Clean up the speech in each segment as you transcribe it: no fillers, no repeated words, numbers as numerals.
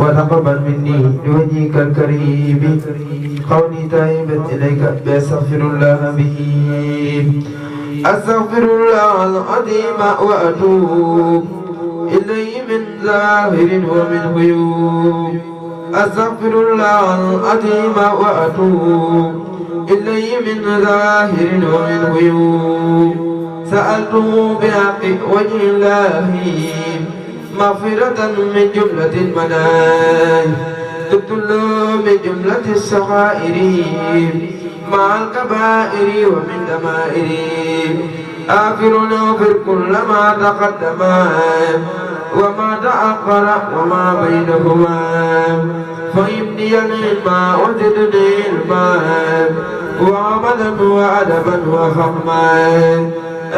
وتقبل مني بوجهك الكريم قولي تائبا إليك بأستغفر الله به. أستغفر الله العظيم وأتوب إليه من ظاهر ومن غيوب. أستغفر الله العظيم وأتوب إليه من ظاهر ومن غيوب. سألته بحق وجه الله مغفرة من جملة المنايا، تبت له من جملة الصغائر مع الكبائر ومن دمائر. آخر نغفر كل ما تقدم وما تأخر وما بينهما. فإني العلم وزدني علما وعملا وأدبا وفهما.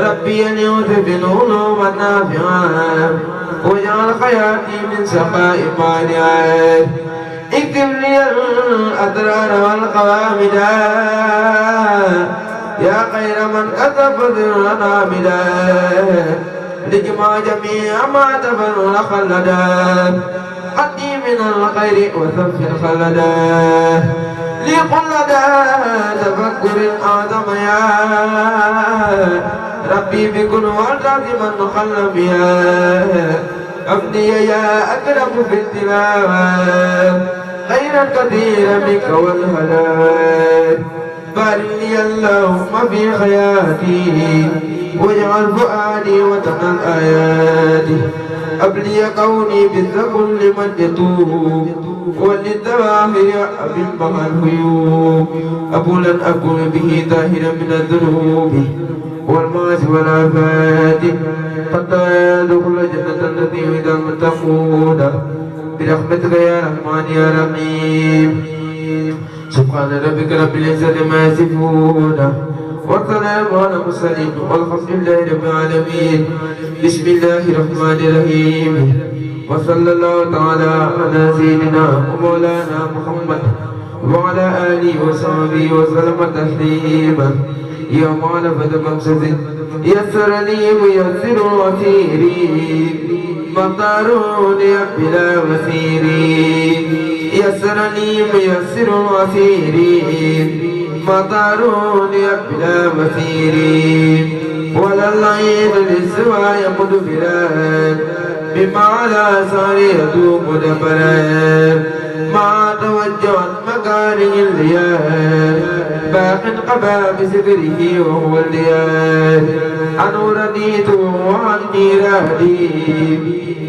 ربي يوسف العلوم النافعة واجعل حياتي من سخاء مانعة. اكتب لي الأسرار والقوامد يا خير من كتب ذرنا بلا لجمع جميع ما تفر خلدا. قدي من الخير وثف خلدا لقل لدى تفكر الآدم يا ربي بكل والرد من خلم يا أفدي يا أكرم في التلاوة خيرا كثيرا منك والهلاك. بارك لي اللهم في حياتي واجعل فؤادي وطن الآيات. أبلي كوني بالذكر لمن يتوب وللدواهر أبن بها الهيوب. أبولا أكون به طاهرا من الذنوب والمعاصي والآفات حتى يدخل الجنة التي وعد المتقون برحمتك يا رحمن يا رحيم. سبحان ربك رب العزة ما يصفون والسلام على المرسلين والحمد لله رب العالمين. بسم الله الرحمن الرحيم وصلى الله تعالى على سيدنا ومولانا محمد وعلى آله وصحبه وسلم تسليما. يا معرفة مقصد يسر لي ويسر وسيري مختارون بلا وسيري. يسر لي ويسر وسيري مطارون بلا مسيري. ولا العين للسوى مدبرا بما على سارية مدبرا ما توجهت مكاره الليال باق قبا بسدره وهو الليال. أنا رديت وعني رادي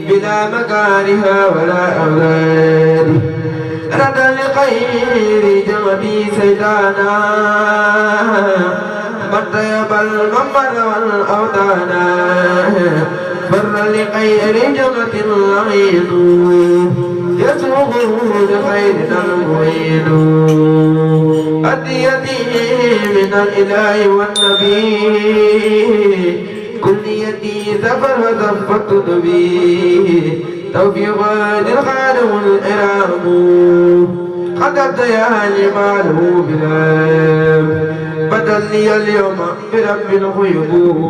بلا مكارها ولا أولاد. ردا لخير جمدي سيدانا من طيب المنبر والأوتانا. بر لخير جمد العين يسوق لخيرنا المعين. أديتي من الإله والنبي كل يدي سفر وزفت نبي. توفيق الخالق الإرام خطبت يا جماله بلام. بدل لي اليوم برب الغيوب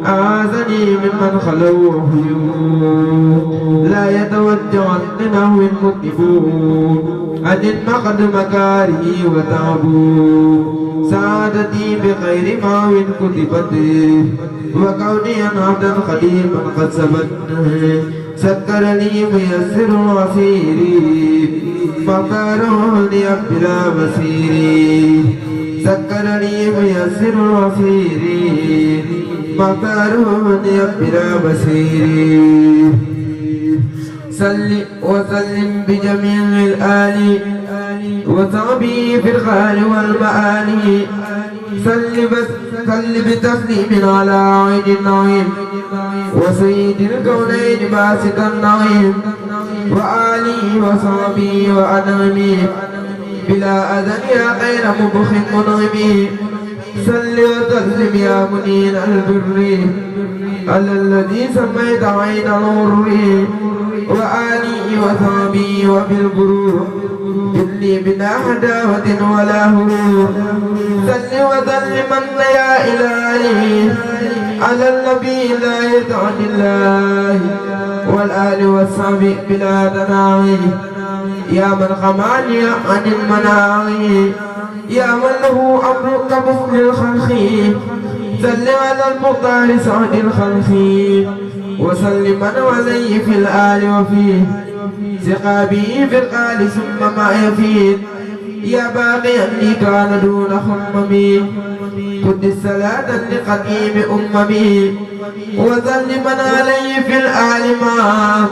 أعاذني ممن خلوه غيوب. لا يتوجه لنهو المذنبون عن المقد مكاره وتعبوا. سعادتي بخير ما كتبت وكوني عبدا خديما قد سبت. سكرني ميسر وسيري مختاروني بلا مسيري. سكرني ميسر وسيري مختاروني بلا مسيري. صل وسلم بجميع الآل وصحبه في الخال والمآل. صل بتسليم على عين النعيم وسيد الكونين باسط النعيم وآله وصحبه وأنعمه بلا أذن يا خير مبخ منعم. صل وسلم يا منير البر على الذي سميت عين الغر وآله وصحبه وفي البرور إني بلا حداوة ولا هروب. صل وسلم يا إلهي على النبي لا يدعن الله والآل والصحب بلا تناهي يا من خماني عن المناهي يا من له أمر كمثل الخلق سل على المختار سعد الخلق وسلم عليه في الآل وفيه سقابي في الآل ثم ما يفيد يا باقيا لي كان دون خممي قد الصلاة لقديم أممي وسلم عليه في الآل ما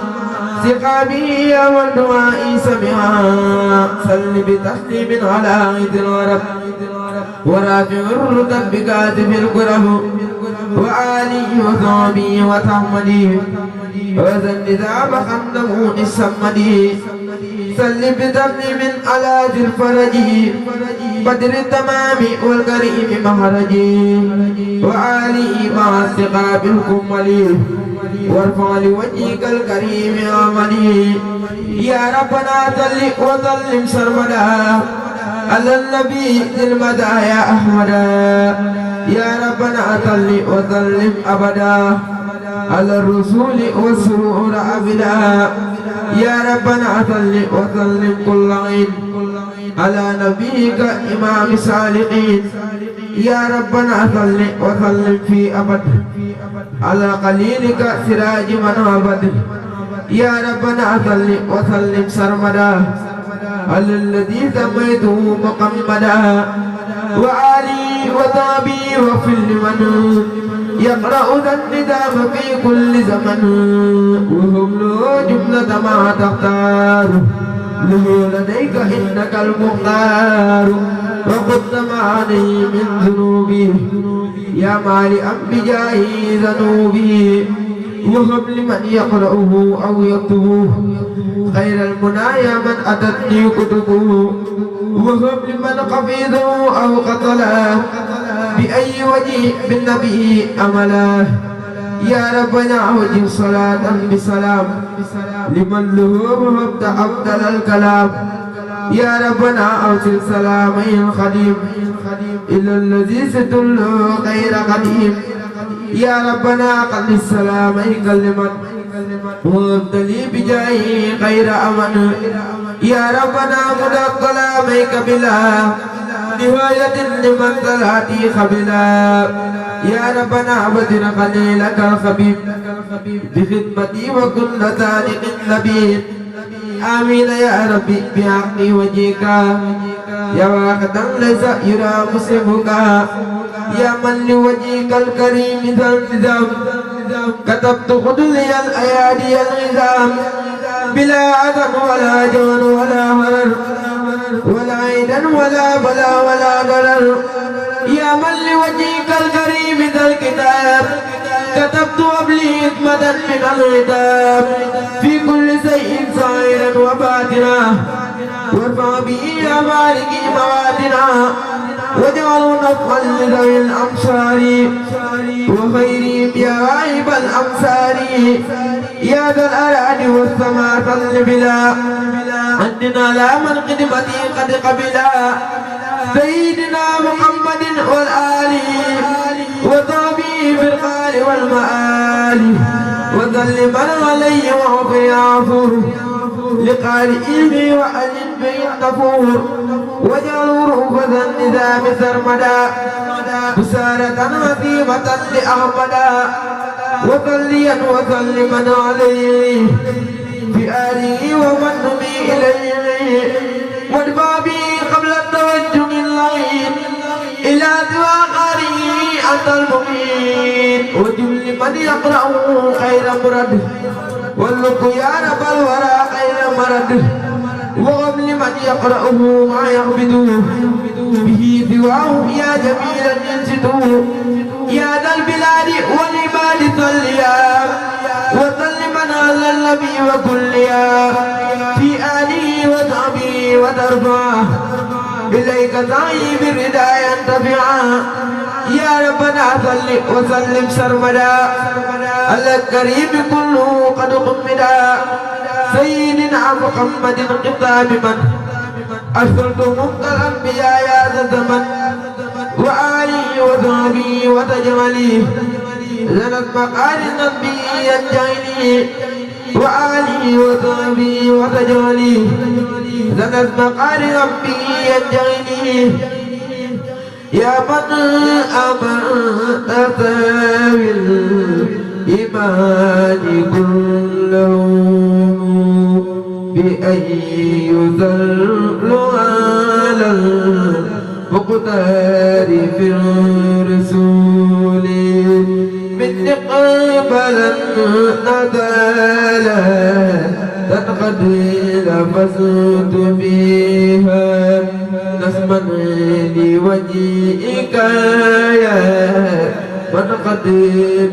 سقابي يا والدعاء سمعا سل بتسليم على عيد الورب ورافع الرتب بكاتب القرب وآلي وصحبي وتحمدي وزن ذاب خندمون السمدي سل بتسليم على ذي الفرج بدر التمام والكريم مهرجي وآلي مع الثقاب الكملي وارفع لوجهك الكريم عملي يا ربنا صل وسلم سرمدا على النبي المدى يا أحمدا يا ربنا صل وسلم أبدا على الرسول والسرور أبدا يا ربنا صل وسلم كل عين على نبيك إمام الصالحين يا ربنا صل وسلم في أبد على قليلك سراج من عبد يا ربنا صل وسلم سرمدا على الذي سميته محمدا وآلي وصحبي وكل من يقرأ ذا النداء في كل زمن وهم له جملة ما تختار له لديك إنك المختار وقد معاني من ذنوبي يا مالئا بجاهي ذنوبي وهب لمن يقرأه أو يكتبه خير المنايا من أتتني كتبه وهب لمن قفيده أو قتله بأي وجه بالنبي أمله يا ربنا وجه صلاة بسلام لمن له وهبت أفضل الكلام يا ربنا أوصل سلامي الخديم إلى الذي ستله غير قديم يا ربنا قل السلامي كلمت وابتلي بجاهي غير أمن يا ربنا مدى كلاميك بلا نهاية لمن صلاتي خبلا يا ربنا بدر خليلك الخبيب بخدمتي وكل صادق نبي آمين يا ربي بحق وجهك يا واحدا ليس يرى مسلمك يا من لوجهك الكريم ذا التزام كتبت خذلي الأيادي الغزام بلا أذى ولا جون ولا هرر ولا عيدا ولا بلا ولا ضرر يا من لوجهك الكريم ذا الكتاب كتبت قبلي إثمة من الغتاب في كل شيء ظاهرا وباطنا وارفع به يا مالك مواتنا واجعل نفعا لذوي الأمصار وخيرهم يا واهب الأمصار يا ذا الأراد والسماء صل بلا عندنا لا من خدمتي قد قبلا سيدنا محمد والآل وصحبه في القال والمآل وسلم عليه وعفو يعفو لقارئه وأجل به الغفور واجعلوا رؤوفة النظام سرمدا بسارة عظيمة لأحمدا وصليا وسلما عليه في آله ومن به إليه وادفع به قبل التوجه اللعين إلى سوى قارئه أنت المبين وجل من يقرأه خير مرد واللق يا رب الورى خير مرد وغم لمن يقرأه ما يعبده به سواه يا جميلا ينشده يا ذا البلاد والعباد صليا وسلما على النبي وكليا في آله وصحبه وترفعه إليك سعي بالردى ينتفعا يا ربنا صل وسلم سرمدا على الكريم كله قد قمدا سيدنا محمد الخطاب من أرسلت مبت الأنبياء يا ذا الزمن وآله وصحبه وتجملي لنت مقال النبي الجاهلي وآلي وصحبي وتجالي زنت مقال ربي يجعلني يا من أمرت ذوي الإيمان كلهم بأن يذلوا على المقتدر في الرسول من قبل النزال قد لفظت فيها نسما لوجهك يا من قد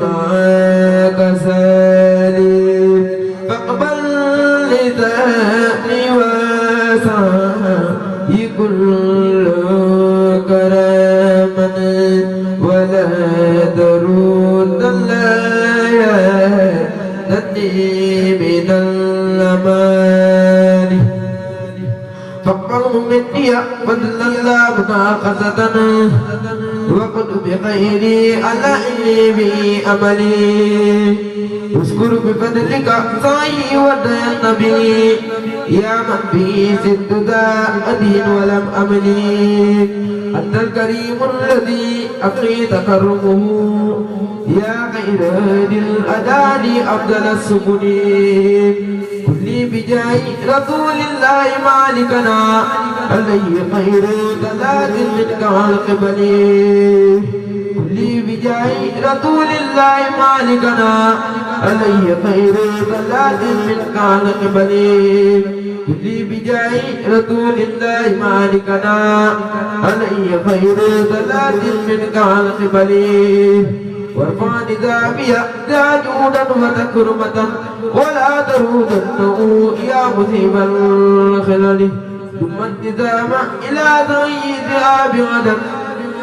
معك سالي فاقبل لذاتي وسعي كل كراما ولا ترد الله من الأمان فاقبله مني فضل الله مناقصة وقل بخيري على به أملي اذكر بفضلك صاحي ودي النبي يا من به ست ذا أدين ولم أملي أنت الكريم الذي أبقي تكرمه يا خير هادي الأدان أفضل السبل كلي بجاه رسول الله مالكنا عليه خير ثلاث منك على القبل كلي بجاه رسول الله مالكنا عليه خير ثلاث منك على القبل كلي بجاه رسول الله مالكنا عليه خير ثلاث منك على القبل وارفع نظامي لا جودا وتكرمة ولا ترودنه يا مثيب الخلل ثم النظام إلى ضيئها بغدا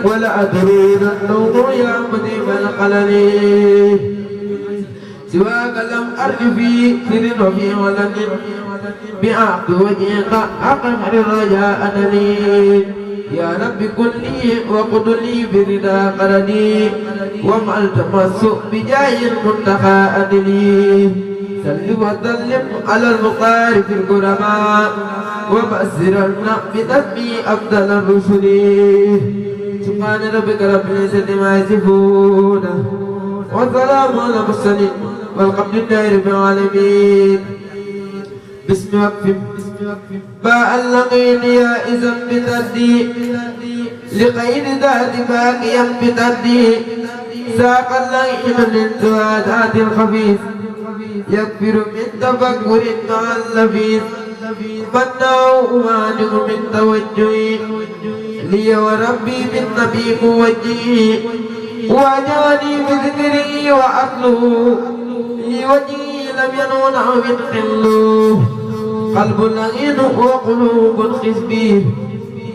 ولا ترودنه يا مثيب الخلل سواك لم أرج في سر وفي ولد بعقد وجهك أقمر الرجاء لي يا رب كن لي وقل لي برضا قردي وما التمس بجاه المنتهى أدلي سل وسلم على المختار في الكرماء وبشرنا بنبي أفضل الرسل سبحان ربك رب العزة ما يصفون وسلام على المرسلين والحمد لله رب العالمين بسم وقف باء اللقين يا إذا بتدي لغير ذات باقيا بتدي ساق اللقين للزوادات الخبيث يكفر من تفكر مع اللبيث فالنوء مانع من توجهي لي وربي بالنبي موجهي وجاني بذكري وأصله لوجهي لم ينون من حله قلب لغين وقلوب خصبي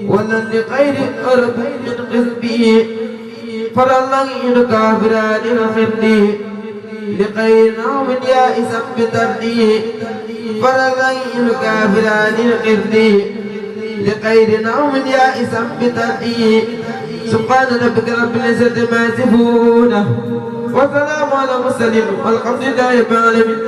ولا لغير أرض من قصبي فرى اللغين كافران الخردي لغير نوم يائس بتردي فرى اللغين كافران الخردي لغير نوم يائس بتردي سبحان ربك رب العزة ما يصفون وسلام على المرسلين والحمد لله رب العالمين.